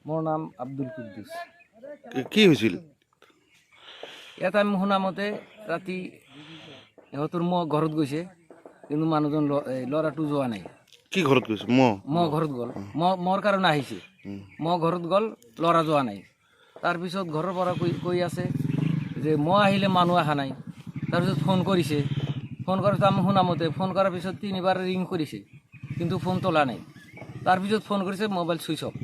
মোৰ নাম আব্দুল কুদ্দুছ। কি হৈছিল? ইয়াত আমি শুনা মতে ৰাতি ইহঁতৰ ঘৰত গৈছে, কিন্তু মানুহজন ল'ৰাটো যোৱা নাই। কি ঘৰত গৈছে? ঘৰত গ'ল, মোৰ কাৰণে আহিছে। ঘৰত গ'ল, ল'ৰা যোৱা নাই। তাৰপিছত ঘৰৰ পৰা কৈ আছে যে মই আহিলে মানুহ অহা নাই। তাৰপিছত ফোন কৰিছে, ফোন কৰোঁতে আমি শুনা মতে ফোন কৰাৰ পিছত 3বাৰ ৰিং কৰিছে, কিন্তু ফোন তোলা নাই। তাৰপিছত ফোন কৰিছে, মোবাইল চুইচ অফ।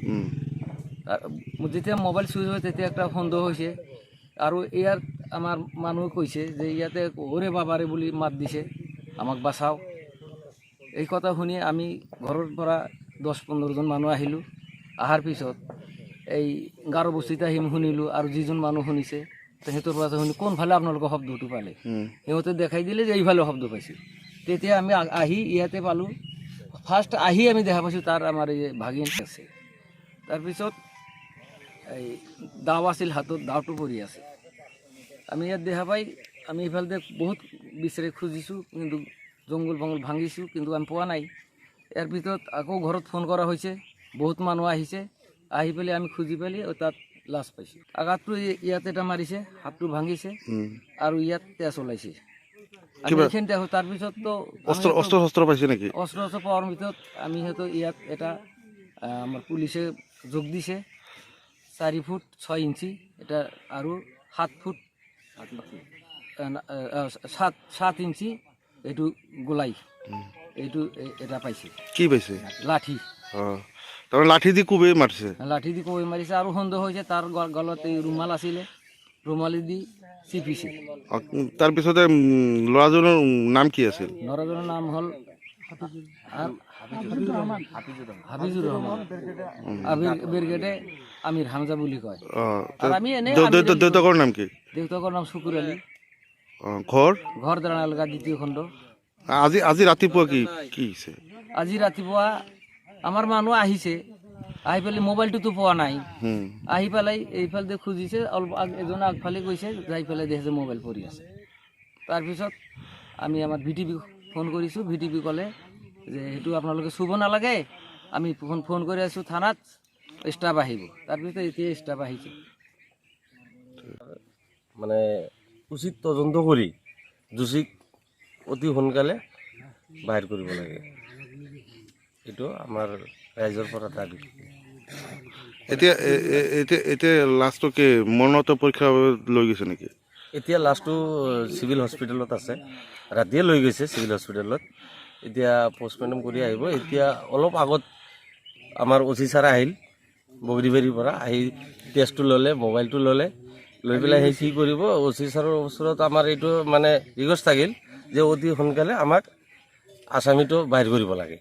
যেতিয়া মোবাইল চুইচ হয় তেতিয়া একটা সন্দেহ হৈছে, আৰু ইয়াত আমাৰ মানুহে কৈছে যে ইয়াতে ওৰে বাবাৰে বুলি মাত দিছে, আমাক বাচাও। এই কথা শুনি আমি ঘৰৰ পৰা 10-15জন মানুহ আহিলোঁ। অহাৰ পিছত এই গাৰো বস্তিত আহি শুনিলোঁ, আৰু যিজন মানুহ শুনিছে সিহঁতৰ পৰা শুনি কোনফালে আপোনালোকৰ শব্দটো পালে, সিহঁতে দেখাই দিলে যে এইফালে শব্দ পাইছে। তেতিয়া আমি আহি ইয়াতে পালোঁ। ফাৰ্ষ্ট আহি আমি দেখা পাইছোঁ তাৰ আমাৰ এই ভাগিন আছে। তাৰপিছত এই দাও আছিল, হাতত দাওটো পৰি আছে। আমি ইয়াত দেখা পাই আমি এইফালে বহুত বিচাৰি খুজিছোঁ, কিন্তু জংঘল ভাঙিছোঁ, কিন্তু আমি পোৱা নাই। ইয়াৰ ভিতৰত আকৌ ঘৰত ফোন কৰা হৈছে, বহুত মানুহ আহিছে। আহি পেলাই আমি খুজি পেলাই তাত লাশ পাইছোঁ। আঘাতটো ইয়াত এটা মাৰিছে, হাতটো ভাঙিছে, আৰু ইয়াত তেজ ওলাইছে। তাৰপিছততো অস্ত্ৰ পাইছে নেকি? অস্ত্ৰ পোৱাৰ ভিতৰত আমি সিহঁতৰ ইয়াত এটা আমাৰ পুলিচে যোগ দিছে 4 ফুট 6 ইঞ্চি এটা, আৰু 7 ফুট 7 ইঞ্চি এইটো গোলাই, এইটো এটা পাইছে। কি পাইছে? লাঠি। তাৰ লাঠি দি কোবে মাৰিছে? লাঠি দি কোবে মাৰিছে, আৰু সন্দেহ হৈছে তাৰ গলত এই ৰুমাল আছিলে, ৰুমালি দি চিপিছে। তাৰপিছতে ল'ৰাজনৰ নাম কি আছিল? ল'ৰাজনৰ নাম হ'ল হাফিজুৰ ৰহমান, ব্ৰিগেডে আমিৰ হামজা বুলি কয়। দেউতাকৰ নাম কি? দেউতাকৰ নাম শুকুৰ আলী। ঘৰ দাৰানালগা 2য় খণ্ড। আজি ৰাতিপুৱা কি হৈছে? আজি ৰাতিপুৱা আমাৰ মানুহ আহিছে, আহি পেলাই মোবাইলটোতো পোৱা নাই। আহি পেলাই এইফালে খুজিছে, অলপ এজনে আগফালে গৈছে, যাই পেলাই দেখিছে মোবাইল পৰি আছে। তাৰপিছত আমি আমাৰ VTV ফোন কৰিছোঁ। VTV ক'লে যে সেইটো আপোনালোকে চুব নালাগে, আমি ফোন কৰি আছোঁ থানাত, ষ্টাফ আহিব। তাৰপিছত এতিয়া ষ্টাফ আহিছে। মানে উচিত তদন্ত কৰি দোষীক অতি সোনকালে বাহিৰ কৰিব লাগে, এইটো আমাৰ ৰাইজৰ পৰা দাবী। এতিয়া লাষ্টটো কি মৰণোত্তৰ পৰীক্ষাৰ বাবে লৈ গৈছে নেকি? এতিয়া লাষ্টটো চিভিল হস্পিটেলত আছে, ৰাতিয়ে লৈ গৈছে চিভিল হস্পিটেলত। এতিয়া পষ্টমৰ্টেম কৰি আহিব। এতিয়া অলপ আগত আমাৰ OC ছাৰ আহিল বগৰীবাৰীৰ পৰা, আহি টেষ্টটো ল'লে, মোবাইলটো ল'লে, লৈ পেলাই সেই কি কৰিব। OC ছাৰৰ ওচৰত আমাৰ এইটো মানে ৰিকুৱেষ্ট থাকিল যে অতি সোনকালে আমাক আসামীটো বাহিৰ কৰিব লাগে।